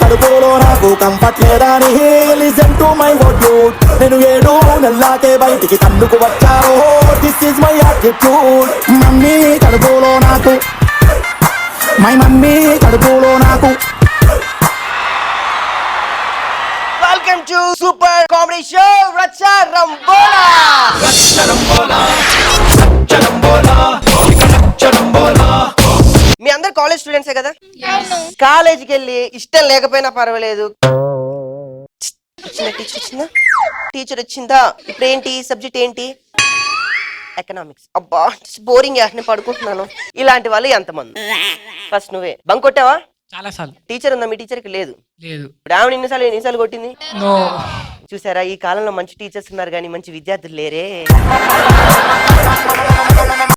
కడుపులో నాకు కంఫర్ట్ లేదని లిసన్ టు మై వర్డ్ నేను 7 నెలలకే బయటికి తన్నుకు వచ్చాను. This is my attitude. Mummy కడుపులో నాకు, మై మమ్మీ కడుపులో నాకు. Welcome to super comedy show Raccha Rambola. మీ అందరు కాలేజ్ స్టూడెంట్సే కదా? కాలేజీకి వెళ్ళి ఇష్టం లేకపోయినా పర్వాలేదు, టీచర్ వచ్చిందా, ఇప్పుడు ఏంటి సబ్జెక్ట్ ఏంటి, ఎకనామిక్స్, అబ్బా బోరింగ్, నేను పడుకుంటున్నాను, ఇలాంటి వాళ్ళు ఎంతమంది? ఫస్ట్ నువ్వే బంక్ కొట్టావా? చాలా సార్లు. టీచర్ ఉందా? మీ టీచర్కి లేదు. ఇప్పుడు ఆమె ఎన్నిసార్లు కొట్టింది? చూసారా, ఈ కాలంలో మంచి టీచర్స్ ఉన్నారు కానీ మంచి విద్యార్థులు లేరే.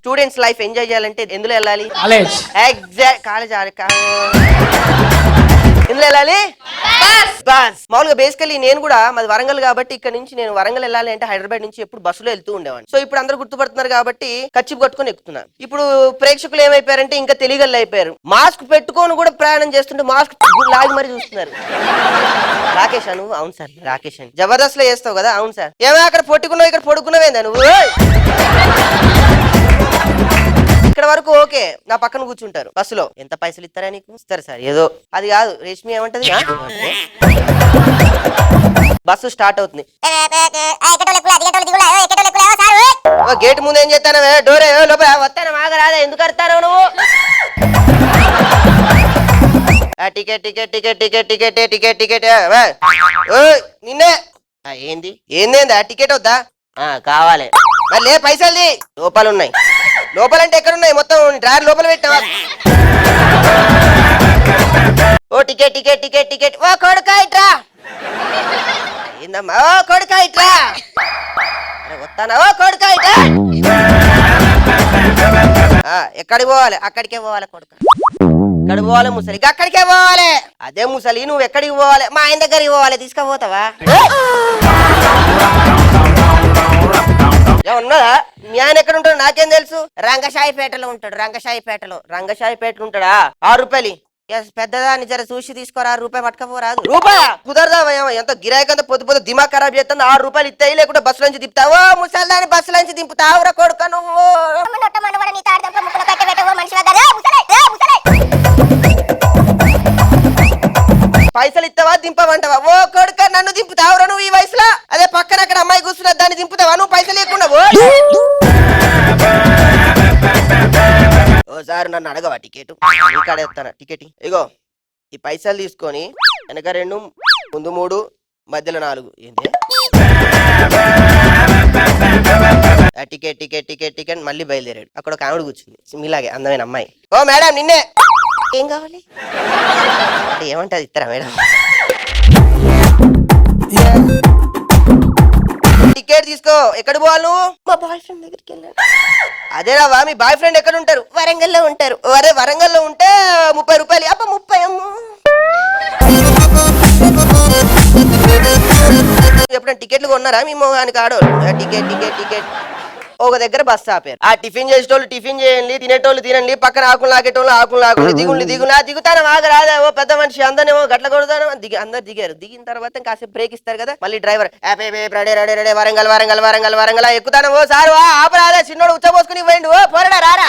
స్టూడెంట్స్ లైఫ్ ఎంజాయ్ చేయాలంటే ఎందులో వెళ్ళాలి? Exact college. ఎందులో వెళ్ళాలి? బస్. మామూలుగా బేసికలీ నేను కూడా మాది వరంగల్ కాబట్టి ఇక్కడ నుంచి నేను వరంగల్ వెళ్ళాలి అంటే హైదరాబాద్ నుంచి ఎప్పుడు బస్సులో వెళ్తూ ఉండేవాడిని. సో ఇప్పుడు అందరూ గుర్తుపడుతున్నారు కాబట్టి కచ్చిపు కట్టుకొని ఎక్కుతున్నారు. ఇప్పుడు ప్రేక్షకులు ఏమైపోయారంటే ఇంకా తెలియగల అయిపోయారు. మాస్క్ పెట్టుకొని కూడా ప్రయాణం చేస్తుంటే మాస్క్ లాగి మరి చూస్తున్నారు. రాకేష్ నువ్వు? అవును సార్ రాకేష్ అని. జబర్దస్త్ లో చేస్తావు కదా? అవును సార్. ఏమైనా అక్కడ పొట్టుకున్నావు ఇక్కడ పొడుకున్నావేందా నువ్వు? ఇక్కడ వరకు ఓకే, నా పక్కన కూర్చుంటారు బస్సులో. ఎంత పైసలు ఇస్తారా నీకు? ఇస్తారు సార్ ఏదో. అది కాదు, రేష్మి ఏమంటది? బస్సు స్టార్ట్ అవుతుంది, గేట్ ముందు ఏం చేస్తాను, డోరే లోపల వస్తాను, మాగరాదా, ఎందుకు అడతాను నువ్వు? Ticket ticket ticket ticket ticket ticket ticket నిన్నే. ఏంది ఏందేందా? టికెట్ వద్దా? కావాలి. మరి లే పైసలు లోపల ఉన్నాయి. లోపలంటే ఎక్కడున్నాయి? మొత్తం డ్రాయర్ లోపల పెట్టావా? ఓ టికెట్ టికెట్ టికెట్ టికెట్. ఓ కొడుకా ఇట్రా. ఏందమ్మా? ఓ కొడుకా ఇట్రా. వస్తానా? ఓ కొడుకా ఇట్రా. ఎక్కడికి పోవాలి? అక్కడికే పోవాలి కొడుక. ఎక్కడికి పోవాలి? ముసలి అక్కడికే పోవాలి. అదే ముసలి నువ్వు ఎక్కడికి పోవాలి? మా ఆయన దగ్గరికి పోవాలి. తీసుకుపోతావా? ఉన్నదా? మీ ఆయన ఎక్కడ ఉంటాడు నాకేం తెలుసు? రంగశాయిపేటలో ఉంటాడు. రంగశాయిపేటలో ఉంటాడా? 6 రూపాయలు పెద్దదాన్ని జర చూసి తీసుకోరా. రూపాయి పట్టుకపోరాదు. రూపాయ కుదరదా? ఎంత గిరాకంతా పొద్దు దిమాగ్ ఖరాబ్ చేస్తుంది. 6 రూపాయలు ఇస్తాయి, లేకుంటే బస్సు నుంచి దింపుతావు. ముసల్దాన్ని బస్సు నుంచి దింపుతావురా కొడుక నువ్వు. పైసలు ఇస్తావా దింపమంటావా? ఓ కొడుక నన్ను దింపుతావురా నువ్వు ఈ వయసులో? అదే పక్కన అక్కడ అమ్మాయి కూర్చున్నా దాన్ని దింపుతావా నువ్వు? పైసలు లేకుండా ఓసారి నన్ను అడగవా టికెట్? నీకాడే వస్తానా టికెట్? ఇగో ఈ పైసలు తీసుకొని వెనక 2, ముందు 3, మధ్యలో 4. ఏంటి? Ticket ticket ticket ticket. మళ్ళీ బయలుదేరాడు. అక్కడ ఒక ఆవిడ కూర్చుంది మీలాగే అందమైన అమ్మాయి. ఓ మేడం నిన్నే. ఏం కావాలి అంటే ఏమంటది? ఇస్తారా మేడం? టికెట్ తీసుకో. ఎక్కడ పోవాలి నువ్వు? మా బాయ్ ఫ్రెండ్ దగ్గరికి వెళ్ళాను. అదేరావా, మీ బాయ్ ఫ్రెండ్ ఎక్కడ ఉంటారు? వరంగల్లో ఉంటారు. అరే వరంగల్లో ఉంటే 30 రూపాయలు. అబ్బా 30 అమ్మ. ఎప్పుడైనా టికెట్లు కొన్నారా మీ మొహానికి ఆడోళ్ళు? Ticket ticket ticket. ఒక దగ్గర బస్సు ఆపారు. ఆ టిఫిన్ చేసేటోళ్ళు టిఫిన్ చేయండి, తినేటోళ్ళు తినండి, పక్కన ఆకులు లాగేటోళ్ళు ఆకులు లాగండి. దిగుండి దిగుతాను ఆగరాదా? ఓ పెద్ద మనిషి అందరేమో గట్ల కొడతాను. అందరు దిగారు. దిగిన తర్వాత కాసేపు బ్రేక్ ఇస్తారు కదా, మళ్ళీ driver ready ready ready Warangal Warangal Warangal Warangal ఎక్కుతాను. ఓ సారు ఆపరాదా? చిన్నోడు ఉచ్చపోసుకుని పోయిండు. ఓ పోరడా రారా?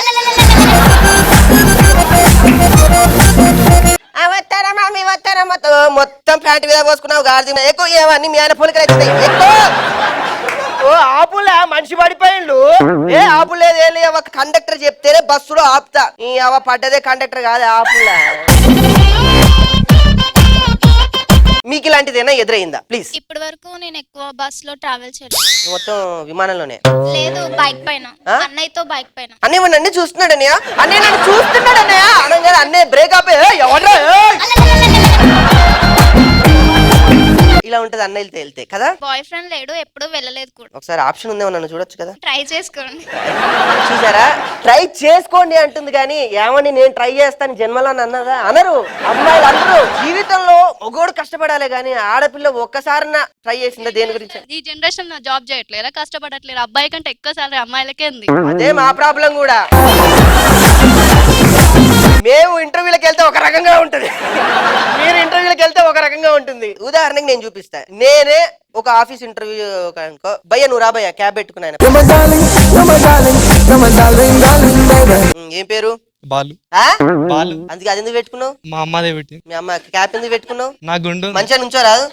వస్తారమ్మా మీ వస్తారమ్మా. మొత్తం ప్యాంట్ మీద పోసుకున్నావు గాడి ఎక్కువ. ఏమన్నీ మీ ఆయన పొలికలు అవుతాయి ఎక్కువ. ఓ ఆపులే మనిషి పడిపోయిండు. ఏ ఆపులేదు ఏం లేదు. కండక్టర్ చెప్తేనే బస్సులో ఆపుతా. ఈ అవ పడ్డదే కండక్టర్ కాదు ఆపులే. మీకు ఇలాంటిదేనా ఎదురైందా? ప్లీజ్. ఇప్పటి వరకు నేను ఎక్కువ బస్ లో ట్రావెల్ చేయలేదు. మొత్తం విమానంలోనే? లేదు, బైక్ పైన. అన్నయ్యతో బైక్ పైన. అన్నయ్య నన్ను చూస్తున్నాడు అన్నయ్య. అన్నయ్య నన్ను చూస్తున్నాడు అన్నయ్య. అనగానే అన్నయ్య బ్రేక్ ఆపే ఎవడ్రా ఇలా ఉంటది అన్నయ్యతో వెళ్తే కదా. బాయ్ ఫ్రెండ్ లేడు, ఎప్పుడు వెళ్ళలేదు కూడా. ఒకసారి ఆప్షన్ ఉందేమో నన్ను చూడొచ్చు కదా. ట్రై చేసుకోండి. చూసారా, ట్రై చేసుకోండి అంటుంది కానీ ఏమని నేను ట్రై చేస్తాను జన్మలో అన్నదా? అనరు అమ్మాయిలు అందరూ. జీవితంలో మగోడు కష్టపడాలి కానీ ఆడపిల్ల ఒక్కసారి ట్రై చేసిందా దేని గురించి? ఈ జనరేషన్ జాబ్ చేయట్లేదా, కష్టపడట్లేదు. అబ్బాయి కంటే ఎక్కువ సాలరీ అమ్మాయిలకే ఉంది. అదే మా ప్రాబ్లం కూడా. మేము ఇంటర్వ్యూలకు వెళ్తే ఒక రకంగా ఉంటది, మీరు ఇంటర్వ్యూలకు లోపలికి వెళ్తే ఒక రకంగా ఉంటుంది. ఉదాహరణకి నేను చూపిస్తా. నేనే ఒక ఆఫీస్ ఇంటర్వ్యూ అనుకో, భయ్య నువ్వు రా భయ్య క్యాబ్ పెట్టుకున్నాను. ఏం పేరు? బాలు. ఆ? బాలు. అందుకే అది ఎందుకు పెట్టుకున్నావు? మా అమ్మదే పెట్టి. మీ అమ్మ క్యాప్ ఎందుకు పెట్టుకున్నావు? నా గుండు మంచిగా నుంచో రాదు.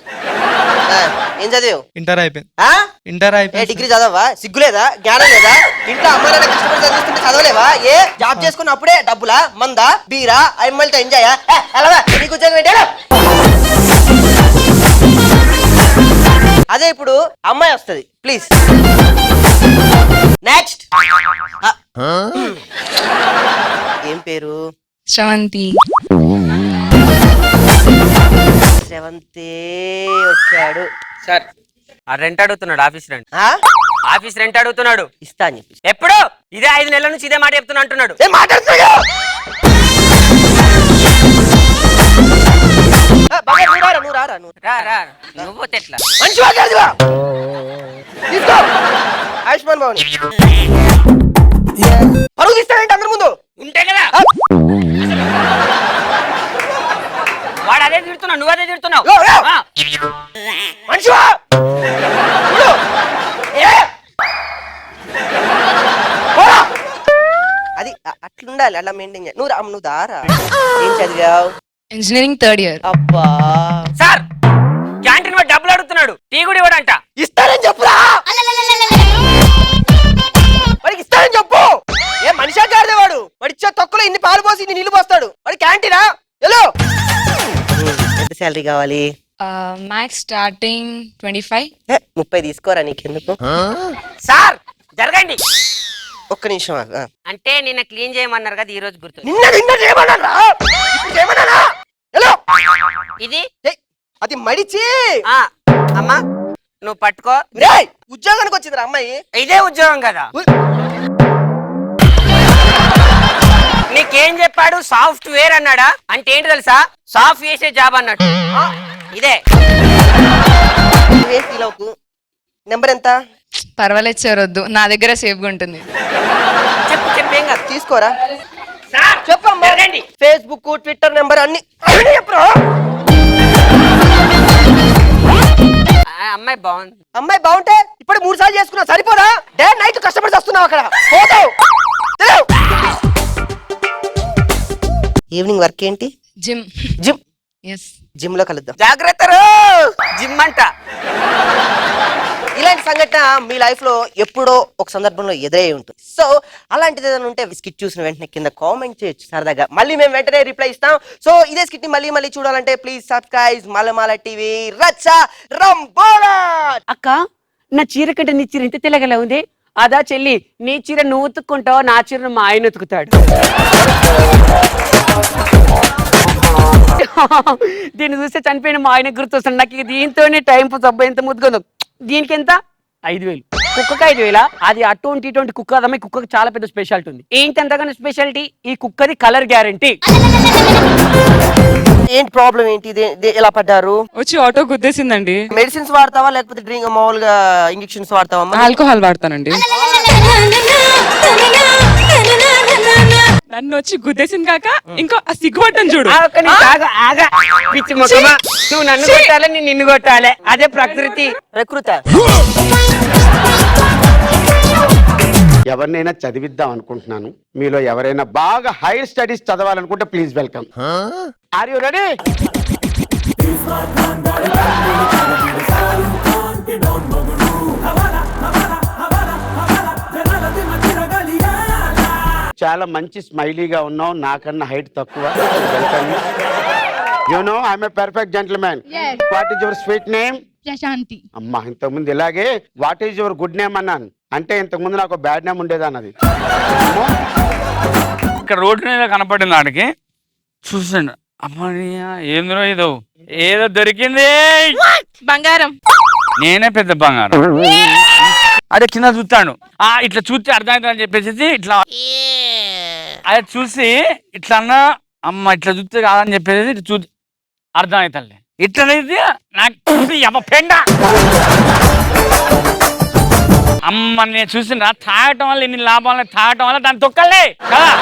ఏం చదివావు? ఇంటర్ అయిపోయింది. ఆ? ఇంటర్ ఏ అయిపోయింది. డిగ్రీ చదవా? సిగ్గులేదా? జ్ఞానం లేదా? ఇంట్లో అమ్మాయిల కష్టపడి చదివిస్తుంటే చదవలేవా? ఏ జాబ్ చేసుకుని అప్పుడే డబ్బులా, మందా, బీరా, అమ్మాయిలతో ఎంజాయ్? నీకు ఉద్యోగం ఏంటా? అదే ఇప్పుడు అమ్మాయి వస్తుంది, ప్లీజ్. నెక్స్ట్. ఏం పేరు? శ్రవంతి. శ్రవంతి వచ్చాడు. సార్ ఆ రెంట్ అడుగుతున్నాడు, ఆఫీస్ రెంట్. ఆ? ఆఫీస్ రెంట్ అడుగుతున్నాడు. ఇస్తా అని చెప్పి ఎప్పుడు ఇదే 5 నెలల నుంచి ఇదే మాట చెప్తున్నా అంటున్నాడు. ఏం మాట్లాడుతున్నాడు? నువ్వు రారా, నువ్వు రా రా నువ్వు పోతే ఎట్లా? మంచి మాట్లాడుతున్నా. తీసుకో ఆయుష్మాన్ భవన్. పరుగు తీస్తానంటే అందరి ముందు ఉంటే కదా వాడు అదే తిడుతున్నావు, నువ్వు అదే తిడుతున్నావు. యో, యో. ఆ. మంచివా చూడు. ఏ? పోరా. అది అట్లుండాలి, అట్లా మెయింటైన్ చేయాలి. నువ్వు దారా. ఏం చదివావు? Engineering 3rd year. అబ్బా సార్ క్యాంటీన్ వాడు డబ్బులు అడుగుతున్నాడు, టీ కూడా ఇవ్వడంట. ఇస్తానని చెప్పురా. వాడికి ఇస్తానని చెప్పు. ఏ మనిషా గాడిదేవాడు? వాడు ఇచ్చే తొక్కలో ఇన్ని పాలు పోసి ఇన్ని నీళ్లు పోస్తాడు. వాడి క్యాంటీనా? హలో, ఎంత శాలరీ కావాలి? Max starting 25. 30 తీసుకోరా, నీకెందుకు? సార్ జరగండి. ఒక్క నిమిషం ఆగు. అంటే నిన్న క్లీన్ చేయమన్నారు కదా, ఈ రోజు గుర్తు. నిన్న చేయమన్నారా? ఇప్పుడు చేయమన్నానా? హలో, ఇది అది మడిచి. ఆ అమ్మా నువ్వు పట్టుకో. రేయ్, ఉద్యోగానికి వచ్చిందిరా అమ్మాయి. ఇదే ఉద్యోగం కదా. నీకేం చెప్పాడు? సాఫ్ట్వేర్ అన్నాడా? అంటే ఏంటి తెలుసా? సాఫ్ట్ చేసే జాబ్ అన్నట్టు. ఇదే ఫీల్ అవుకు. నెంబర్ ఎంత? పర్వాలేదు సార్, వద్దు, నా దగ్గర సేఫ్గా ఉంటుంది. చెప్పు చెప్పేం కాదు. తీసుకోరా. సార్ చెప్పమ్మా. జరగండి. ఫేస్బుక్, ట్విట్టర్ నెంబర్ అన్ని చెప్పురా. అమ్మాయి బాగుంది. అమ్మాయి బాగుంటే ఇప్పుడు 3 సార్లు చేసుకున్నా సరిపోదా? డే నైట్ కష్టపడి వస్తున్నావు అక్కడ. పోతావు. ఈవినింగ్ వర్క్ ఏంటి? జిమ్. జిమ్. ఎస్. జిమ్ లో కలుద్దాం. జాగ్రత్త జిమ్ అంట. ఇలాంటి సంఘటన మీ లైఫ్ లో ఎప్పుడో ఒక సందర్భంలో ఎదురై ఉంటుంది. సో అలాంటిది ఏదైనా ఉంటే స్కిట్ చూసిన వెంటనే కింద కామెంట్ చేయొచ్చు సరదాగా. మళ్ళీ మేము వెంటనే రిప్లై ఇస్తాం. సో ఇదే స్కిట్ ని మళ్ళీ చూడాలంటే ప్లీజ్ సబ్స్క్రైబ్ మల్లమాల టీవీ. రచ్చ రంబోలా. అక్క నా చీర కంటే నీ చీర ఇంత తెల్లగలా ఉంది. అదా చెల్లి, నీ చీర నువ్వు ఉతుక్కుంటావు, నా చీర మా ఆయన ఉతుకుతాడు. దీన్ని చూస్తే చనిపోయిన మా ఆయన గుర్తొస్తాడు నాకు. దీంతోనే టైం సబ్బు ఎంత ముద్దుకుందో. దీనికి ఎంత? 5,000. కుక్కకి 5,000. అది అటువంటి కుక్క కదమ్మా. ఈ కుక్కకి చాలా పెద్ద స్పెషాలిటీ ఉంది. ఏంటి అంతగానో స్పెషాలిటీ? ఈ కుక్కది కలర్ గ్యారంటీ. ఏంటి ప్రాబ్లం ఏంటి? ఇది ఎలా పడ్డారు? వచ్చి ఆటో గుద్దేసిందండి. మెడిసిన్స్ వాడతావా లేకపోతే డ్రింక్ మామూలుగా ఇంజెక్షన్స్ వాడతావా? ఆల్కహాల్ వాడతానండి. నన్ను వచ్చి గుద్దేసింది కాక ఇంకా ఆ సిగ్గుపడ్డం చూడు. పిచ్చి మొక్కమా, నువ్వు నన్ను కొట్టాలే, నేను నిన్ను కొట్టాలే. అదే ప్రకృతి. ప్రకృత. ఎవరినైనా చదివిద్దాం అనుకుంటున్నాను. మీలో ఎవరైనా బాగా హైయర్ స్టడీస్ చదవాలనుకుంటే please welcome. Are you ready? చాలా మంచి స్మైలీగా ఉన్నావు, నాకన్నా హైట్ తక్కువ. Welcome. You know I am a perfect gentleman. What is your sweet name? Prashanti. అమ్మా, ఇంతకుముందు ఇలాగే what is your good name అన్నాను. అంటే ఇంతకుముందు నాకు బ్యాడ్ నేమ్ ఉండేదన్నది. ఇక్కడ రోడ్డు మీద కనపడింది ఆడికి. చూసాడు, అమ్మా ఏందో ఏదో దొరికింది. బంగారం. నేనే పెద్ద బంగారం. అదే కింద చూస్తాడు. ఇట్లా చూస్తే అర్థమవుతుందని చెప్పేసి ఇట్లా అదే చూసి ఇట్లా అన్నా, అమ్మ ఇట్లా చూస్తే కాదని చెప్పేసి ఇట్లా చూసి అర్థమవుతుంది. ఇట్లనేది నాకు పెండ. అమ్మ నేను చూసిన తాగటం వల్ల ఎన్ని లాభాలు, తాగటం వల్ల దాన్ని తొక్కలే కదా.